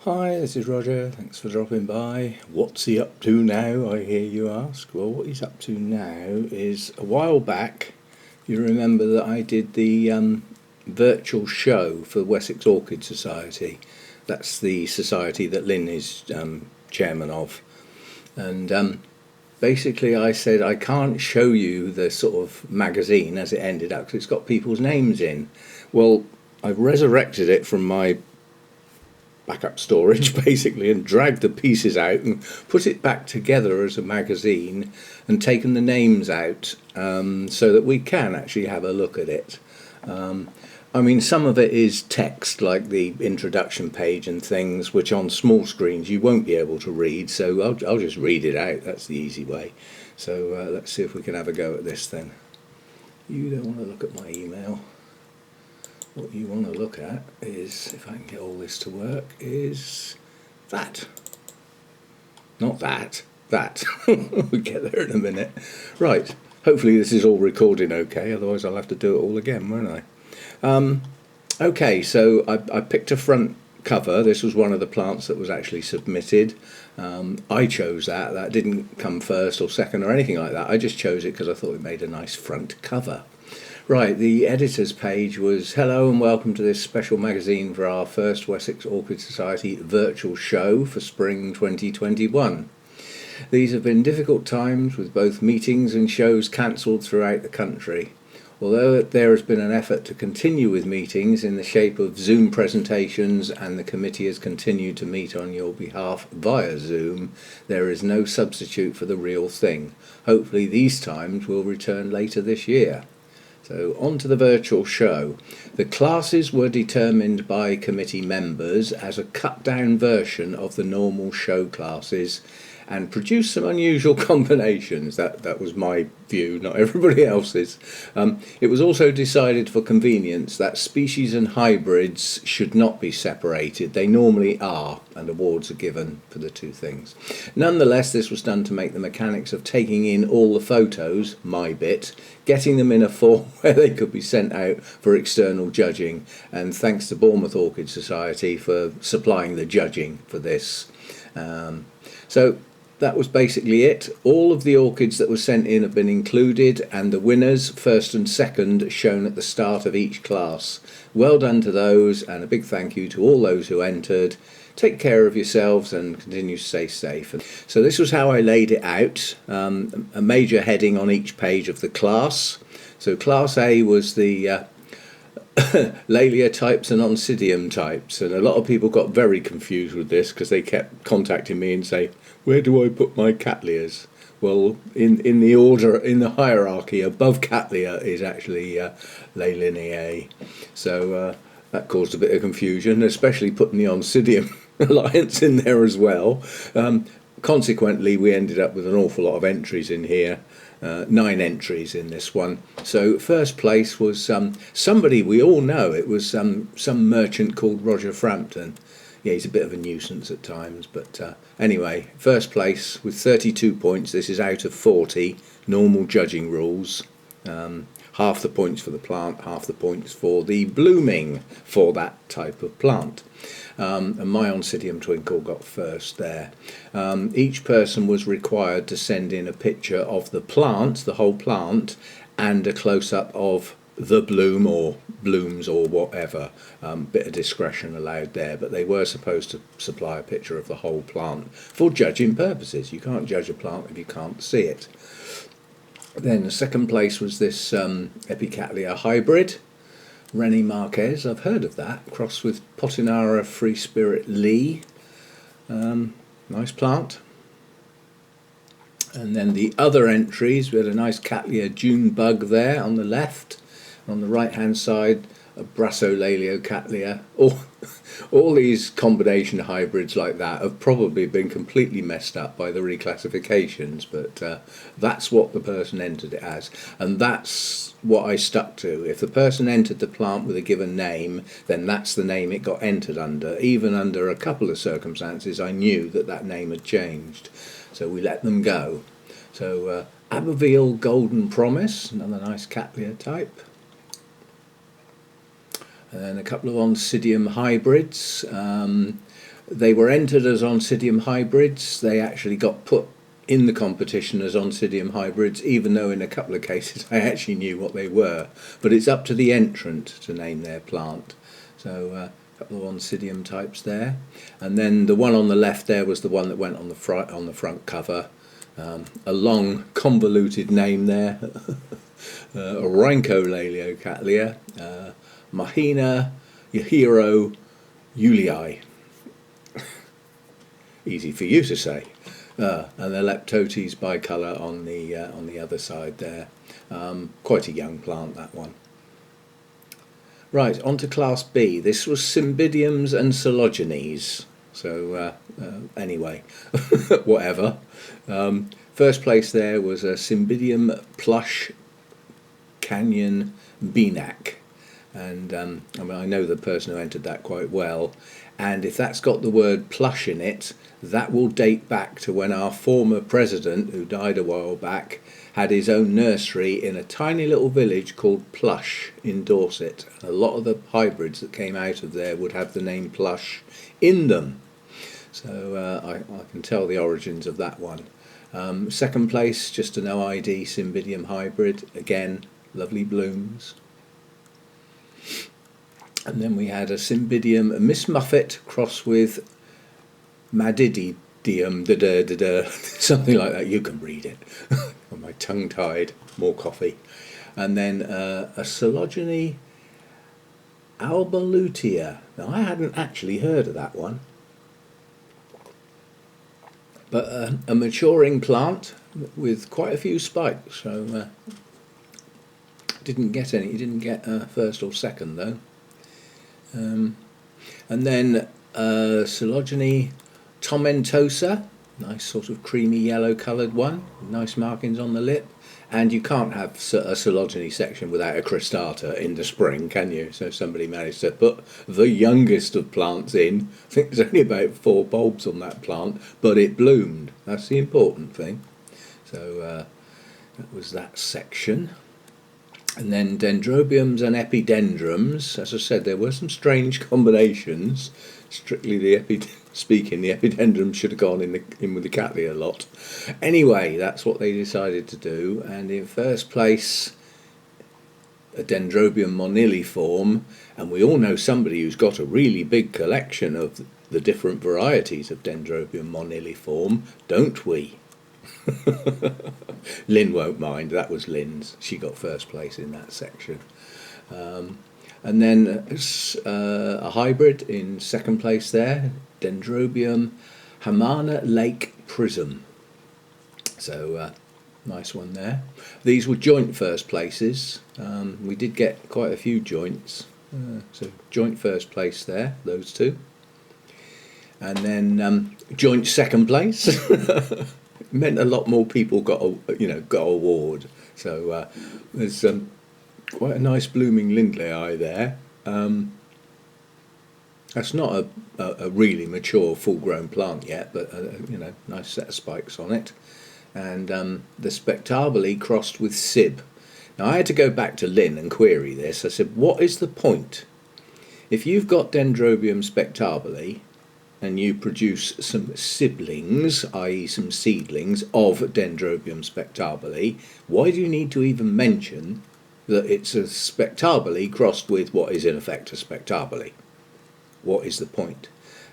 Hi, this is Roger. Thanks for dropping by. What's he up to now, I hear you ask? Well, what he's up to now is a while back, you remember that I did the virtual show for Wessex Orchid Society. That's the society that Lynn is chairman of. And basically I said I can't show you the sort of magazine as it ended up because it's got people's names in. Well, I've resurrected it from my backup storage basically and dragged the pieces out and put it back together as a magazine and taken the names out so that we can actually have a look at it. I mean, some of it is text, like the introduction page and things, which on small screens you won't be able to read, so I'll just read it out. That's the easy way. So let's see if we can have a go at this then. You don't want to look at my email. What you want to look at is, if I can get all this to work, is that. Not that, that. We'll get there in a minute. Right, hopefully this is all recording okay, otherwise I'll have to do it all again, won't I? Okay, so I picked a front cover. This was one of the plants that was actually submitted. I chose that. That didn't come first or second or anything like that. I just chose it because I thought it made a nice front cover. Right, the editor's page was, hello and welcome to this special magazine for our first Wessex Orchid Society virtual show for spring 2021. These have been difficult times with both meetings and shows cancelled throughout the country. Although there has been an effort to continue with meetings in the shape of Zoom presentations and the committee has continued to meet on your behalf via Zoom, there is no substitute for the real thing. Hopefully these times will return later this year. So on to the virtual show. The classes were determined by committee members as a cut-down version of the normal show classes and produced some unusual combinations. That was my view, not everybody else's. It was also decided for convenience that species and hybrids should not be separated. They normally are, and awards are given for the two things. Nonetheless, this was done to make the mechanics of taking in all the photos, my bit, getting them in a form where they could be sent out for external judging, and thanks to Bournemouth Orchid Society for supplying the judging for this. So that was basically it. All of the orchids that were sent in have been included, and the winners, first and second, shown at the start of each class. Well done to those, and a big thank you to all those who entered. Take care of yourselves and continue to stay safe. So this was how I laid it out. A major heading on each page of the class. So class A was the Laelia types and Oncidium types, and a lot of people got very confused with this because they kept contacting me and say, where do I put my Cattleyas? Well, in the order, in the hierarchy, above Cattleya is actually Laeliniae. So that caused a bit of confusion, especially putting the Oncidium alliance in there as well. Consequently, we ended up with an awful lot of entries in here. 9 entries in this one. So first place was somebody we all know. It was some merchant called Roger Frampton. Yeah, he's a bit of a nuisance at times, but anyway, first place with 32 points. This is out of 40 normal judging rules. Half the points for the plant, half the points for the blooming for that type of plant. And my Oncidium Twinkle got first there. Each person was required to send in a picture of the plant, the whole plant, and a close-up of the bloom or blooms or whatever. Bit of discretion allowed there, but they were supposed to supply a picture of the whole plant for judging purposes. You can't judge a plant if you can't see it. Then the second place was this Epicatlia hybrid. Rennie Marquez, I've heard of that, crossed with Potinara Free Spirit Lee. Nice plant. And then the other entries, we had a nice Cattleya June bug there on the left. On the right hand side, a Brassolaelio Cattleya. All these combination hybrids like that have probably been completely messed up by the reclassifications, but that's what the person entered it as, and that's what I stuck to. If the person entered the plant with a given name, then that's the name it got entered under. Even under a couple of circumstances, I knew that that name had changed, so we let them go. So Aberville Golden Promise, another nice Cattleya type. And then a couple of Oncidium hybrids. They were entered as Oncidium hybrids. They actually got put in the competition as Oncidium hybrids, even though in a couple of cases I actually knew what they were. But it's up to the entrant to name their plant. So a couple of Oncidium types there. And then the one on the left there was the one that went on the front cover. A long convoluted name there. Rhyncholaliocattleya, Mahina Yahiro Julii. Easy for you to say. And the Leptotes bicolour on the other side there. Quite a young plant, that one. Right, on to class B. This was Cymbidiums and Coelogenes. So anyway, whatever. First place there was a Cymbidium plush Canyon Benac. And I mean, I know the person who entered that quite well. And if that's got the word plush in it, that will date back to when our former president, who died a while back, had his own nursery in a tiny little village called Plush in Dorset. A lot of the hybrids that came out of there would have the name Plush in them. So I can tell the origins of that one. Second place, just an OID Cymbidium hybrid. Again, lovely blooms. And then we had a Cymbidium Miss Muffet crossed with Madididium, something like that. You can read it. On my tongue tied, more coffee. And then a Coelogene albalutea. Now I hadn't actually heard of that one. But a maturing plant with quite a few spikes. So didn't get any. He didn't get first or second though. And then Coelogene tomentosa, nice sort of creamy yellow coloured one, nice markings on the lip. And you can't have a Coelogene section without a cristata in the spring, can you? So somebody managed to put the youngest of plants in. I think there's only about 4 bulbs on that plant, but it bloomed. That's the important thing. So that was that section. And then dendrobiums and epidendrums. As I said, there were some strange combinations. Strictly the epidendrum should have gone in with the Cattleya lot. Anyway, that's what they decided to do. And in first place, a Dendrobium moniliform. And we all know somebody who's got a really big collection of the different varieties of Dendrobium moniliform, don't we? Lynn won't mind, that was Lynn's. She got first place in that section. And then a hybrid in second place there, Dendrobium Hamana Lake Prism. So nice one there. These were joint first places. We did get quite a few joints. So joint first place there, those two. And then joint second place. Meant a lot more people got award. So there's quite a nice blooming Lindleyi there. That's not a really mature full-grown plant yet, but nice set of spikes on it. And the Spectabile crossed with Sib. Now I had to go back to Lynn and query this. I said, what is the point? If you've got Dendrobium Spectabile and you produce some siblings, i.e. some seedlings of Dendrobium Spectabile, why do you need to even mention that it's a Spectabile crossed with what is in effect a Spectabile? What is the point?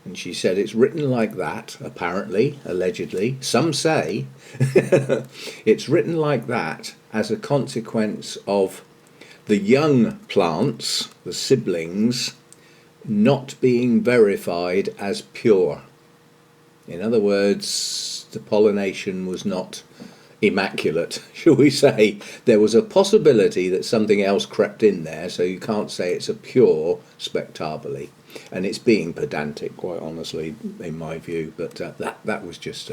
And she said it's written like that, apparently, allegedly. Some say it's written like that as a consequence of the young plants, the siblings, not being verified as pure. In other words, the pollination was not immaculate, shall we say. There was a possibility that something else crept in there, so you can't say it's a pure Spectabile. And it's being pedantic, quite honestly, in my view, but that was just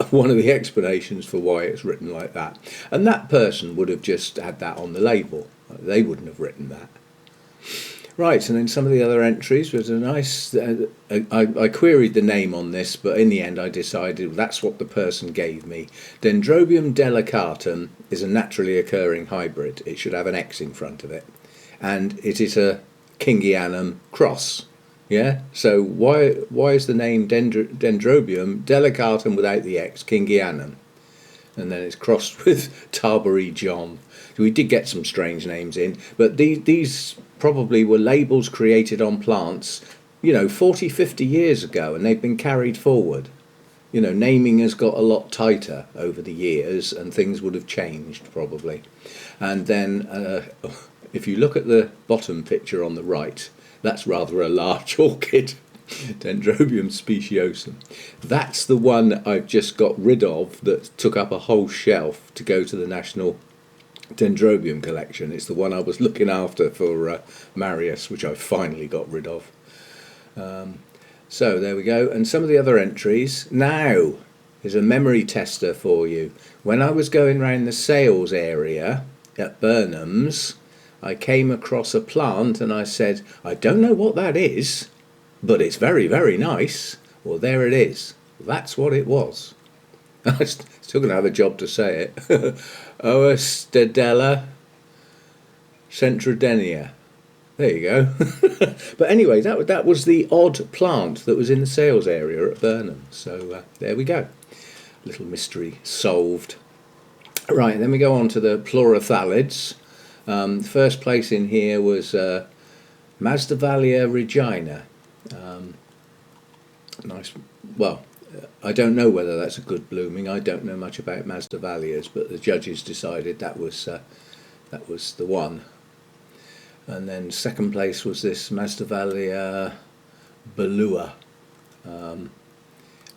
one of the explanations for why it's written like that. And that person would have just had that on the label. They wouldn't have written that. Right, and then some of the other entries was a nice... I queried the name on this, but in the end I decided that's what the person gave me. Dendrobium delicatum is a naturally occurring hybrid. It should have an X in front of it. and it is a Kingianum cross. Yeah, so why is the name Dendrobium delicatum without the X, Kingianum? And then it's crossed with Tarbury John. So we did get some strange names in, but these probably were labels created on plants, 40, 50 years ago, and they've been carried forward. Naming has got a lot tighter over the years, and things would have changed probably. And then if you look at the bottom picture on the right, that's rather a large orchid, Dendrobium speciosum. That's the one I've just got rid of that took up a whole shelf to go to the National Dendrobium collection. It's the one I was looking after for Marius, which I finally got rid of. So there we go. And some of the other entries. Now, here's a memory tester for you. When I was going around the sales area at Burnham's, I came across a plant and I said, I don't know what that is, but it's very, very nice. Well, there it is. That's what it was. I'm still going to have a job to say it. Oestadella centrodenia. There you go. But anyway, that was the odd plant that was in the sales area at Burnham. So there we go. Little mystery solved. Right, then we go on to the pleurothalids. First place in here was Masdevallia regina. Nice. Well, I don't know whether that's a good blooming. I don't know much about Masdevallias, but the judges decided that was the one. And then second place was this Masdevallia Balua.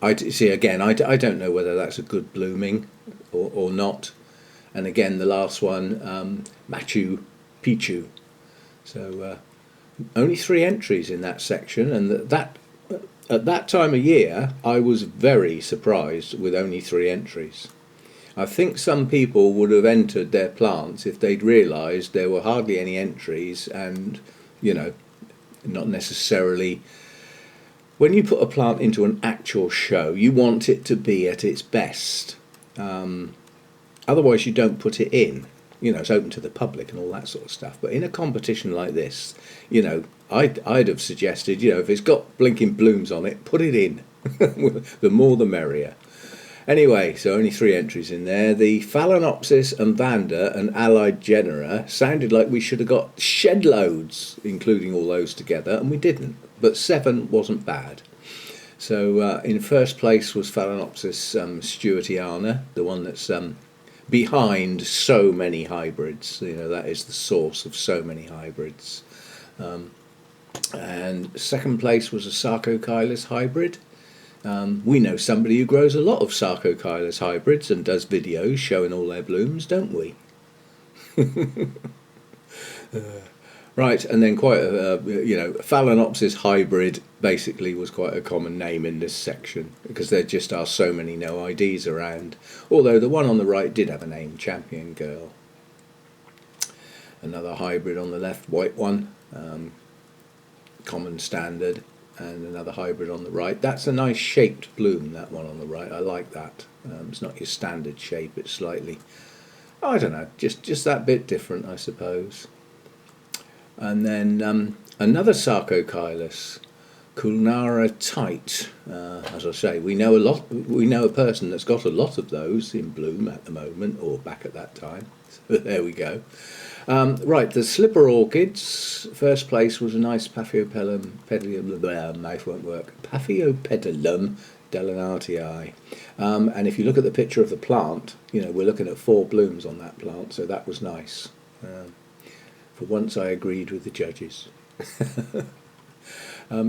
I don't know whether that's a good blooming or not. And again, the last one, Machu Picchu. So only 3 entries in that section, and that at that time of year, I was very surprised with only 3 entries. I think some people would have entered their plants if they'd realised there were hardly any entries, and not necessarily. When you put a plant into an actual show, you want it to be at its best. Otherwise, you don't put it in. It's open to the public and all that sort of stuff. But in a competition like this, I'd have suggested, if it's got blinking blooms on it, put it in. The more the merrier. Anyway, so only 3 entries in there. The Phalaenopsis and Vanda and allied genera sounded like we should have got shed loads, including all those together, and we didn't. But 7 wasn't bad. So in first place was Phalaenopsis stewartiana, the one that's behind so many hybrids. That is the source of so many hybrids. And second place was a Sarcochilus hybrid. We know somebody who grows a lot of Sarcochilus hybrids and does videos showing all their blooms, don't we? Right, and then quite a, Phalaenopsis hybrid basically was quite a common name in this section because there just are so many no IDs around. Although the one on the right did have a name, Champion Girl. Another hybrid on the left, white one, common standard, and another hybrid on the right. That's a nice shaped bloom, that one on the right. I like that. It's not your standard shape, it's slightly, I don't know, just that bit different, I suppose. And then another Sarcochilus, Culnara tight. As I say, we know a person that's got a lot of those in bloom at the moment, or back at that time. So there we go. Right, the slipper orchids. First place was a nice Paphiopedilum, mouth won't work. Paphiopedilum delenatii. And if you look at the picture of the plant, we're looking at 4 blooms on that plant, so that was nice. For once I agreed with the judges.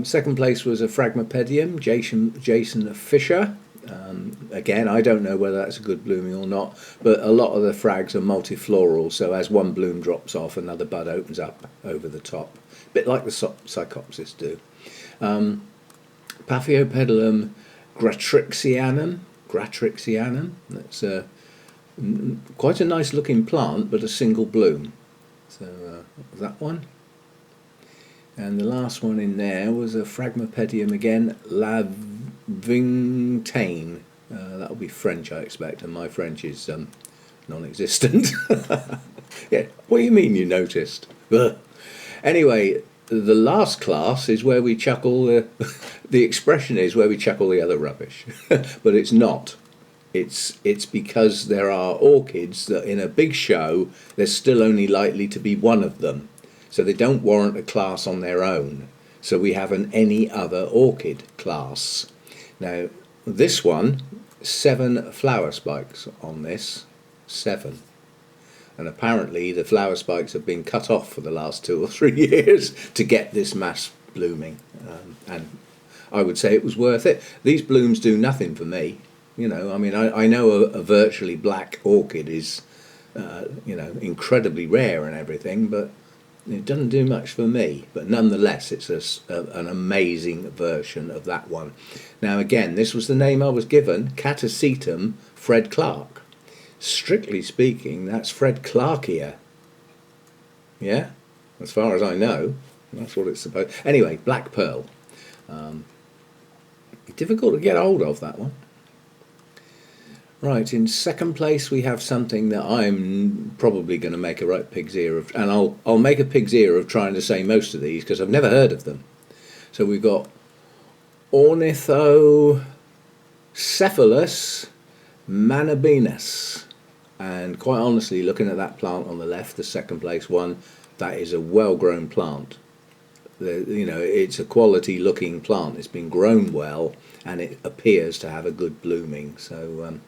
Second place was a Phragmopedium, Jason Fisher. Again, I don't know whether that's a good blooming or not, but a lot of the frags are multifloral, so as one bloom drops off, another bud opens up over the top. A bit like the Psychopsis do. Paphiopedilum gratrixianum. That's quite a nice looking plant, but a single bloom. So that one. And the last one in there was a Phragmopedium again, Lavingtane. That'll be French, I expect, and my French is non-existent. Yeah, what do you mean you noticed? Anyway, the last class is where we chuck all the, the expression is where we chuck all the other rubbish, but it's not. It's because there are orchids that in a big show there's still only likely to be one of them, so they don't warrant a class on their own. So we have an any other orchid class. Now this one, 7 flower spikes on this, 7. And apparently the flower spikes have been cut off for the last 2 or 3 years to get this mass blooming. And I would say it was worth it. These blooms do nothing for me. You know, I mean, I know a virtually black orchid is, you know, incredibly rare and everything, but it doesn't do much for me. But nonetheless, it's an amazing version of that one. Now, again, this was the name I was given, Catasetum Fred Clark. Strictly speaking, that's Fred Clarkia. Yeah, as far as I know, that's what it's supposed. Anyway, Black Pearl. Difficult to get hold of, that one. Right, in second place we have something that I'm probably going to make a right pig's ear of, and I'll make a pig's ear of trying to say most of these because I've never heard of them. So we've got Ornithocephalus Manabenas, and quite honestly, looking at that plant on the left, the second place one, that is a well-grown plant. You know, it's a quality looking plant. It's been grown well and it appears to have a good blooming, so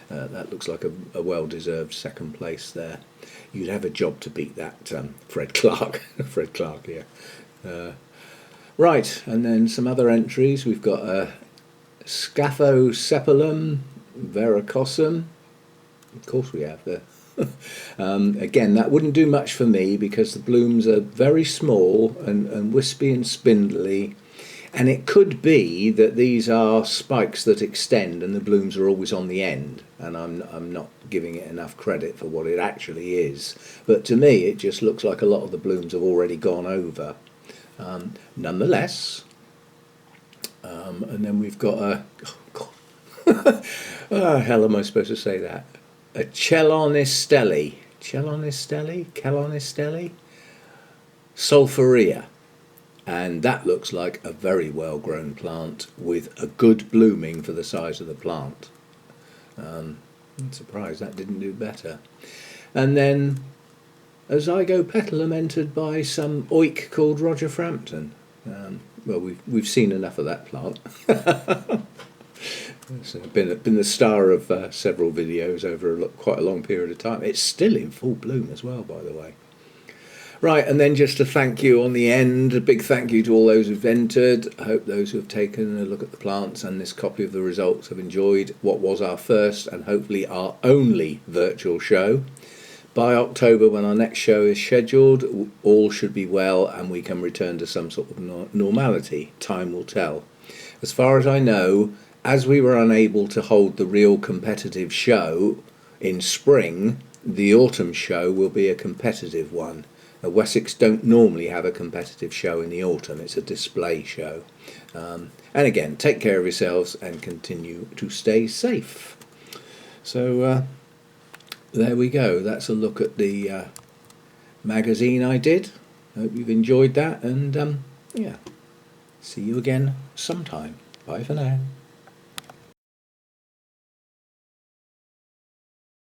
that looks like a well-deserved second place there. You'd have a job to beat that Fred Clark. Fred Clark, yeah. Right, and then some other entries. We've got a Scaphocephalum verrucosum. Of course we have there. Again, that wouldn't do much for me because the blooms are very small and wispy and spindly, and it could be that these are spikes that extend and the blooms are always on the end, and I'm not giving it enough credit for what it actually is, but to me it just looks like a lot of the blooms have already gone over. Nonetheless, and then we've got a oh, hell am I supposed to say that? A Chelonistelli sulphurea, and that looks like a very well grown plant with a good blooming for the size of the plant. I'm surprised that didn't do better. And then a zygopetalum entered by some oik called Roger Frampton. Well, we've seen enough of that plant. It's been the star of several videos over quite a long period of time. It's still in full bloom as well, by the way. Right, and then just a thank you on the end, a big thank you to all those who've entered. I hope those who have taken a look at the plants and this copy of the results have enjoyed what was our first and hopefully our only virtual show. By October, when our next show is scheduled, all should be well and we can return to some sort of normality. Time will tell. As far as I know, as we were unable to hold the real competitive show in spring, the autumn show will be a competitive one. Wessex don't normally have a competitive show in the autumn, it's a display show. And again, take care of yourselves and continue to stay safe. So there we go, that's a look at the magazine I did. Hope you've enjoyed that, and yeah, see you again sometime. Bye for now.